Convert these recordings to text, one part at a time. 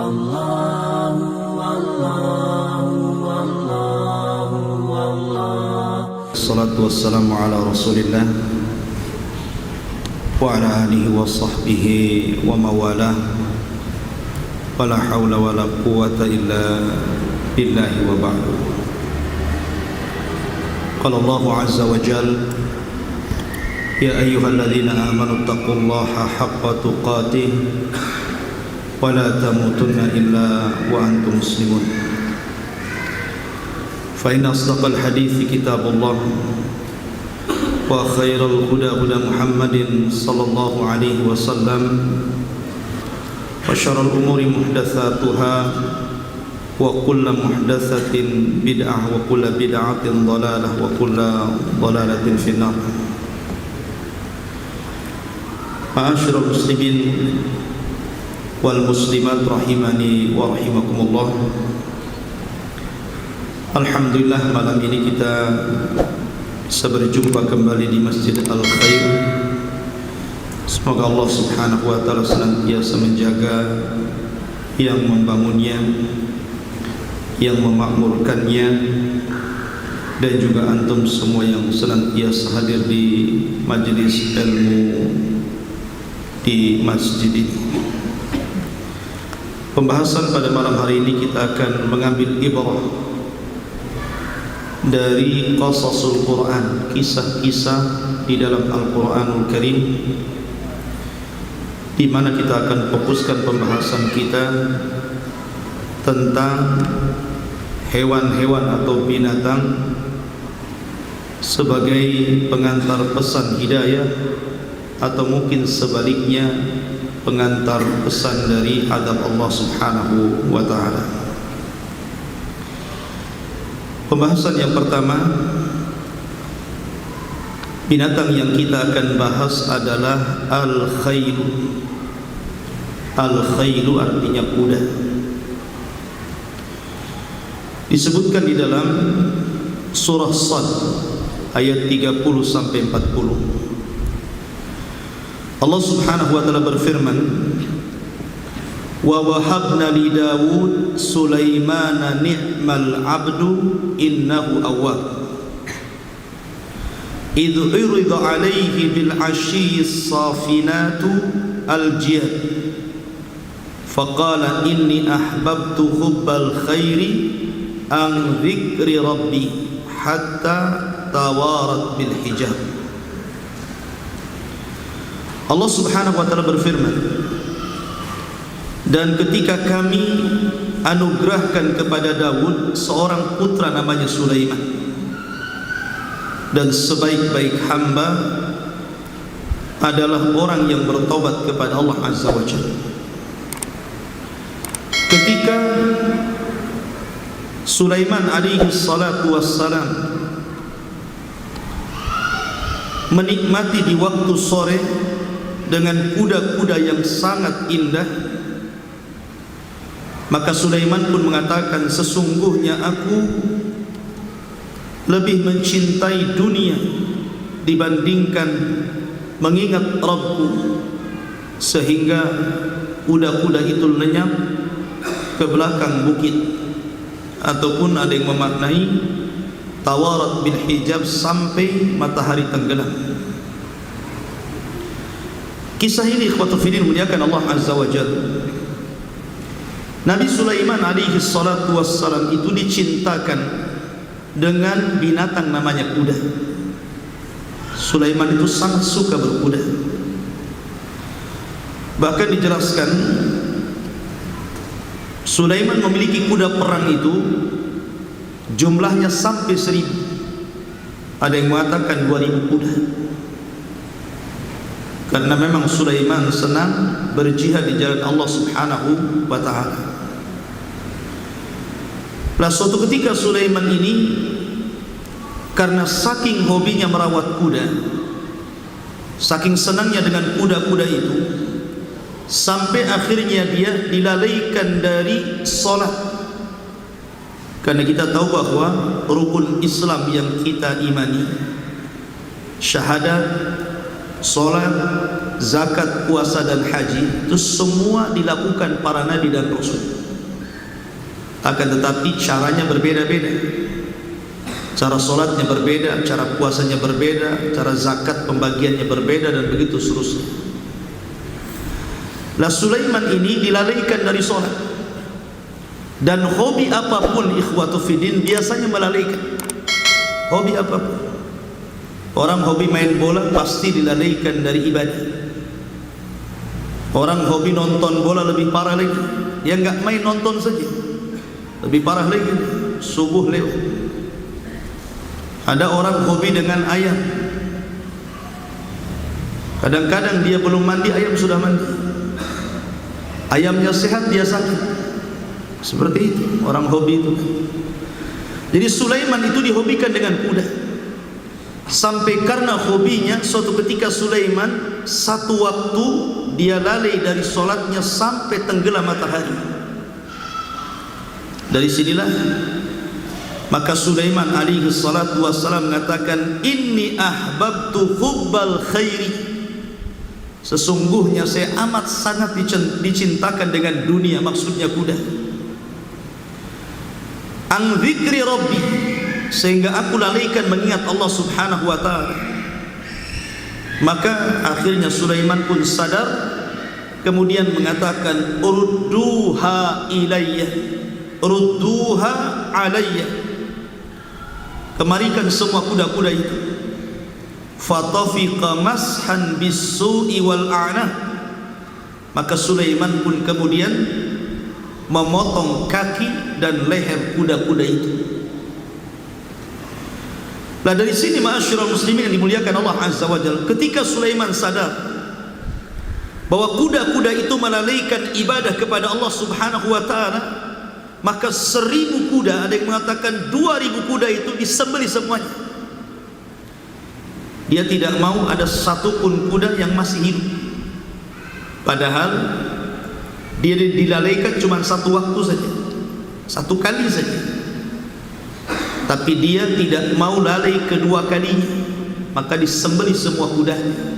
الله والله والله والله. الصلاة والسلام على رسول الله وعلى آله وصحبه وموالاه ولا حول ولا قوة إلا بالله وبعد. قال الله عز وجل: يا أيها الذين آمنوا اتقوا الله حق تقاته ولا تموتن إلا وأنتم مسلمون. فإن أصدق الحديث كتاب الله وخير الهدى هدى محمد صلى الله عليه وسلم وشر الأمور محدثاتها وكل محدثة بدعة وكل بدعة ضلالة وكل ضلالة في النار. معاشر المسلمين والmuslimat rahimani wa rahimakumullah. Alhamdulillah, malam ini kita bisa berjumpa kembali di Masjid Al-Khair. Semoga Allah subhanahu wa ta'ala senantiasa menjaga yang membangunnya, yang memakmurkannya, dan juga antum semua yang senantiasa hadir di majelis ilmu di masjid ini. Pembahasan pada malam hari ini kita akan mengambil ibrah dari qasasul Quran, kisah-kisah di dalam Al-Quranul Karim, di mana kita akan fokuskan pembahasan kita tentang hewan-hewan atau binatang sebagai pengantar pesan hidayah, atau mungkin sebaliknya pengantar pesan dari adab Allah subhanahu wa ta'ala. Pembahasan yang pertama, binatang yang kita akan bahas adalah al-khailu. Al-khailu artinya kuda. Disebutkan di dalam surah Sad ayat 30 sampai 40. Allah subhanahu wa ta'ala berfirman: wa wahabna li Dawud Sulaimana ni'mal abdu innahu awwab idh urida alaihi bil ashiyis safinatu al jihad faqala inni ahbabtu hubbal khairi an dhikri rabbi hatta tawarat bil hijab. Allah subhanahu wa ta'ala berfirman, dan ketika kami anugerahkan kepada Dawud seorang putra namanya Sulaiman, dan sebaik-baik hamba adalah orang yang bertobat kepada Allah azza wa jalla. Ketika Sulaiman alaihi salatu wassalam menikmati di waktu sore dengan kuda-kuda yang sangat indah, maka Sulaiman pun mengatakan, sesungguhnya aku lebih mencintai dunia dibandingkan mengingat Rabbku, sehingga kuda-kuda itu lenyap ke belakang bukit, ataupun ada yang memaknai tawarat bil hijab, sampai matahari tenggelam. Kisah ini ikhwatul fillah muliakan Allah azza wa jalla. Nabi Sulaiman alaihi salatu wassalam itu dicintakan dengan binatang namanya kuda. Sulaiman itu sangat suka berkuda. Bahkan dijelaskan Sulaiman memiliki kuda perang itu jumlahnya sampai 1000. Ada yang mengatakan 2000 kuda. Karena memang Sulaiman senang berjihad di jalan Allah subhanahu wa ta'ala. Nah, suatu ketika Sulaiman ini karena saking hobinya merawat kuda, saking senangnya dengan kuda-kuda itu, sampai akhirnya dia dilalaikan dari sholat. Karena kita tahu bahwa rukun Islam yang kita imani, syahadat, salat, zakat, puasa dan haji itu semua dilakukan para nabi dan rasul. Akan tetapi caranya berbeda-beda. Cara salatnya berbeda, cara puasanya berbeda, cara zakat pembagiannya berbeda, dan begitu seterusnya. Nah, Sulaiman ini dilalaikan dari salat. Dan hobi apapun ikhwatu fiddin biasanya melalaikan. Hobi apapun. Orang hobi main bola pasti dilalaikan dari ibadah. Orang hobi nonton bola lebih parah lagi. Dia enggak main nonton saja, lebih parah lagi, subuh lewat. Ada orang hobi dengan ayam. Kadang-kadang dia belum mandi, ayam sudah mandi. Ayamnya sehat, dia sakit. Seperti itu orang hobi itu. Jadi Sulaiman itu dihobikan dengan kuda. Sampai karena hobinya, suatu ketika Sulaiman satu waktu dia lalai dari solatnya sampai tenggelam matahari. Dari sinilah maka Sulaiman alaihi salatu wassalam mengatakan, inni ahbabtu hubbal khairi. Sesungguhnya saya amat sangat dicintakan dengan dunia, maksudnya kuda. An dzikri rabbi, sehingga aku lalaikan mengingat Allah subhanahu wa ta'ala. Maka akhirnya Sulaiman pun sadar, kemudian mengatakan, urduha ilayya, urduha alayya, kemarikan semua kuda-kuda itu. Fatafiqa mashan bis-su'i wal a'nah. Maka Sulaiman pun kemudian memotong kaki dan leher kuda-kuda itu. Nah, dari sini ma'asyiral muslimin yang dimuliakan Allah azza wa jalla, ketika Sulaiman sadar bahwa kuda-kuda itu melalaikan ibadah kepada Allah subhanahu wa ta'ala, maka 1000 kuda, ada yang mengatakan 2000 kuda itu disembelih semuanya. Dia tidak mau ada satu pun kuda yang masih hidup. Padahal dia dilalaikan cuma satu waktu saja, satu kali saja. Tapi dia tidak mau lalai kedua kalinya, maka disembelih semua kudanya.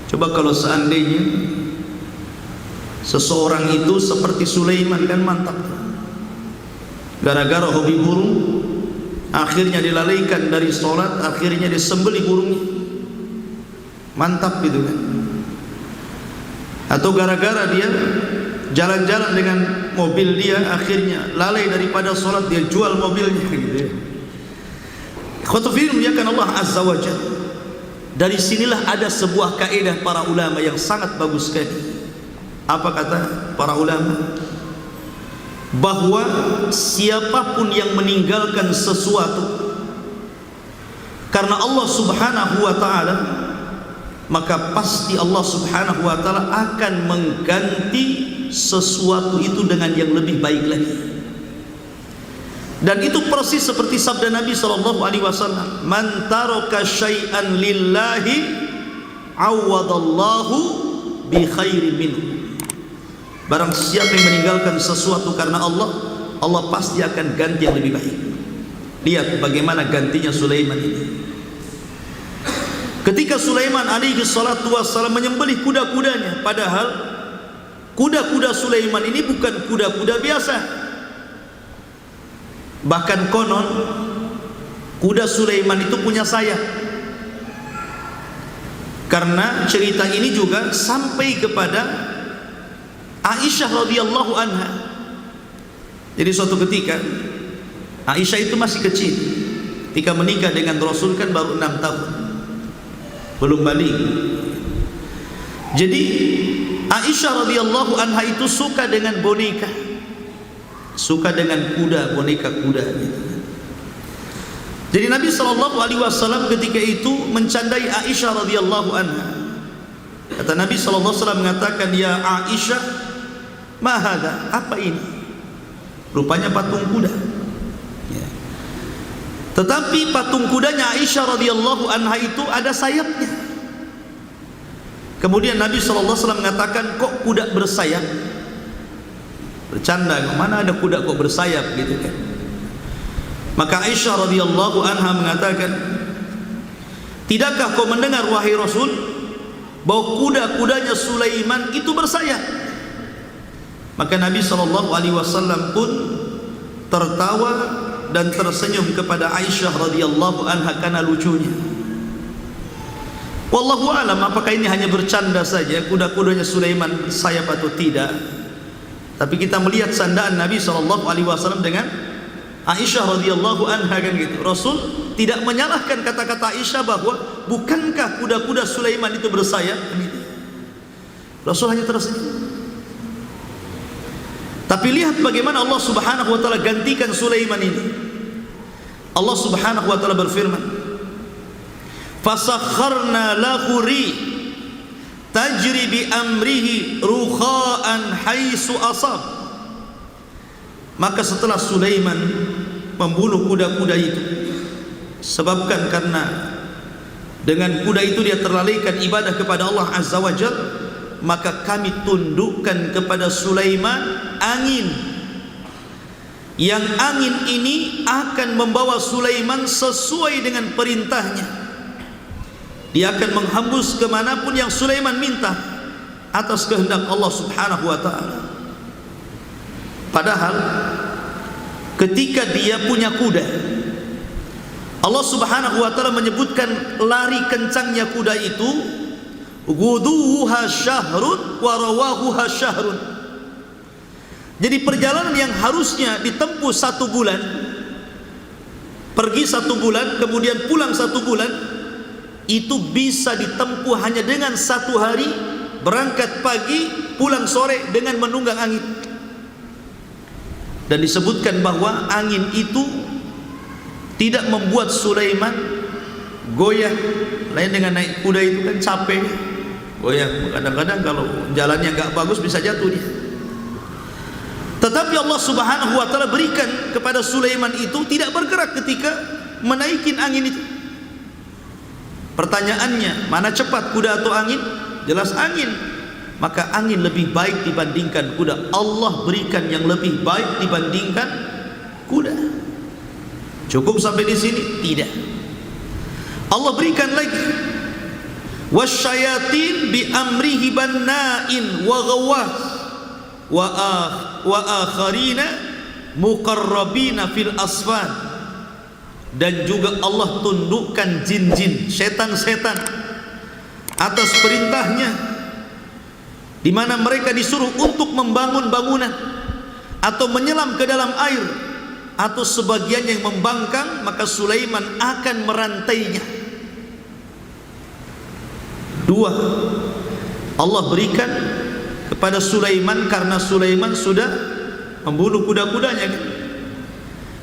Coba kalau seandainya seseorang itu seperti Sulaiman, kan mantap. Gara-gara hobi burung, akhirnya dilalaikan dari sholat, akhirnya disembelih burungnya. Mantap gitu kan. Atau gara-gara dia jalan-jalan dengan mobil dia, akhirnya lalai daripada sholat, dia jual mobilnya gitu. Khotufir muliakan Allah azza wa jalla. Dari sinilah ada sebuah kaidah para ulama yang sangat bagus sekali. Apa kata para ulama? Bahwa siapapun yang meninggalkan sesuatu karena Allah subhanahu wa ta'ala, maka pasti Allah subhanahu wa ta'ala akan mengganti sesuatu itu dengan yang lebih baik lagi. Dan itu persis seperti sabda Nabi SAW, man taraka syai'an lillahi awadallahu bi khairin minhu. Barang siapa yang meninggalkan sesuatu karena Allah, Allah pasti akan ganti yang lebih baik. Lihat bagaimana gantinya Sulaiman ini. Ketika Sulaiman alaihi salatu wassalam menyembelih kuda-kudanya, padahal kuda-kuda Sulaiman ini bukan kuda-kuda biasa. Bahkan konon kuda Sulaiman itu punya sayap. Karena cerita ini juga sampai kepada Aisyah radhiyallahu anha. Jadi suatu ketika Aisyah itu masih kecil ketika menikah dengan Rasul, kan baru 6 tahun, belum balik. Jadi Aisyah radhiyallahu anha itu suka dengan boneka, suka dengan kuda, boneka kuda gitu. Jadi Nabi SAW ketika itu mencandai Aisyah radhiyallahu anha. Kata Nabi SAW mengatakan, ya Aisyah, ma hadha, apa ini? Rupanya patung kuda ya. Tetapi patung kudanya Aisyah radhiyallahu anha itu ada sayapnya. Kemudian Nabi SAW mengatakan, kok kuda bersayap? Bercanda, mana ada kuda kok bersayap gitu kan. Maka Aisyah radhiyallahu anha mengatakan, tidakkah kau mendengar wahai Rasul, bahwa kuda-kudanya Sulaiman itu bersayap. Maka Nabi SAW pun tertawa dan tersenyum kepada Aisyah radhiyallahu anha karena lucunya. Wallahu alam, apakah ini hanya bercanda saja kuda-kudanya Sulaiman sayap atau tidak. Tapi kita melihat sandaan Nabi SAW dengan Aisyah radhiyallahu anha kan gitu. Rasul tidak menyalahkan kata-kata Aisyah bahwa bukankah kuda-kuda Sulaiman itu bersayap gitu. Rasul hanya tersenyum. Tapi lihat bagaimana Allah Subhanahu wa taala gantikan Sulaiman ini. Allah Subhanahu wa taala berfirman, "Fasakharna lahu ri tajri bi amrihi rukha'an haitsu asab." Maka setelah Sulaiman membunuh kuda-kuda itu, sebabkan karena dengan kuda itu dia terlalaikan ibadah kepada Allah Azza wa Jalla, maka kami tundukkan kepada Sulaiman angin, yang angin ini akan membawa Sulaiman sesuai dengan perintahnya. Dia akan menghembus kemanapun yang Sulaiman minta atas kehendak Allah Subhanahu wa ta'ala. Padahal ketika dia punya kuda, Allah Subhanahu wa ta'ala menyebutkan lari kencangnya kuda itu guduha syahrun wa rawahuha syahrun. Jadi perjalanan yang harusnya ditempuh 1 bulan, pergi 1 bulan kemudian pulang 1 bulan, itu bisa ditempuh hanya dengan 1 hari, berangkat pagi pulang sore dengan menunggang angin. Dan disebutkan bahwa angin itu tidak membuat Sulaiman goyah. Lain dengan naik kuda itu kan capek, goyah. Kadang-kadang kalau jalannya nggak bagus bisa jatuh dia. Tetapi Allah Subhanahu wa ta'ala berikan kepada Sulaiman itu tidak bergerak ketika menaikin angin itu. Pertanyaannya, mana cepat kuda atau angin? Jelas angin. Maka angin lebih baik dibandingkan kuda. Allah berikan yang lebih baik dibandingkan kuda. Cukup sampai di sini? Tidak. Allah berikan lagi, wasyayatin bi amrihi banna'in wa ghawwas wa akharina muqarrabina fil asfan. Dan juga Allah tundukkan jin-jin, setan-setan atas perintahnya, di mana mereka disuruh untuk membangun bangunan atau menyelam ke dalam air, atau sebagian yang membangkang, maka Sulaiman akan merantainya. 2, Allah berikan kepada Sulaiman karena Sulaiman sudah membunuh kuda-kudanya kan?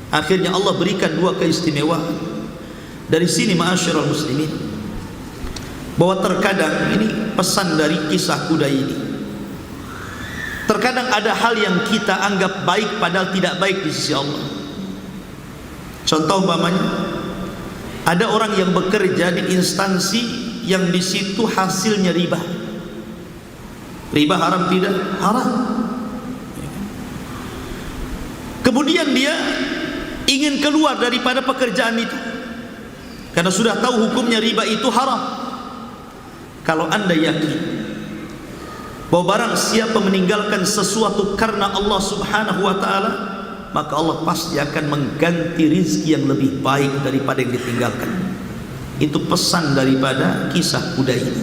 Akhirnya Allah berikan 2 keistimewaan. Dari sini ma'asyiral muslimin, bahwa terkadang ini pesan dari kisah kuda ini, terkadang ada hal yang kita anggap baik padahal tidak baik di sisi Allah. Contoh umpamanya, ada orang yang bekerja di instansi yang di situ hasilnya riba. Riba haram tidak? Haram. Kemudian dia ingin keluar daripada pekerjaan itu karena sudah tahu hukumnya riba itu haram. Kalau anda yakin bahwa barang siapa meninggalkan sesuatu karena Allah Subhanahu wa ta'ala, maka Allah pasti akan mengganti rizki yang lebih baik daripada yang ditinggalkan. Itu pesan daripada kisah kuda ini.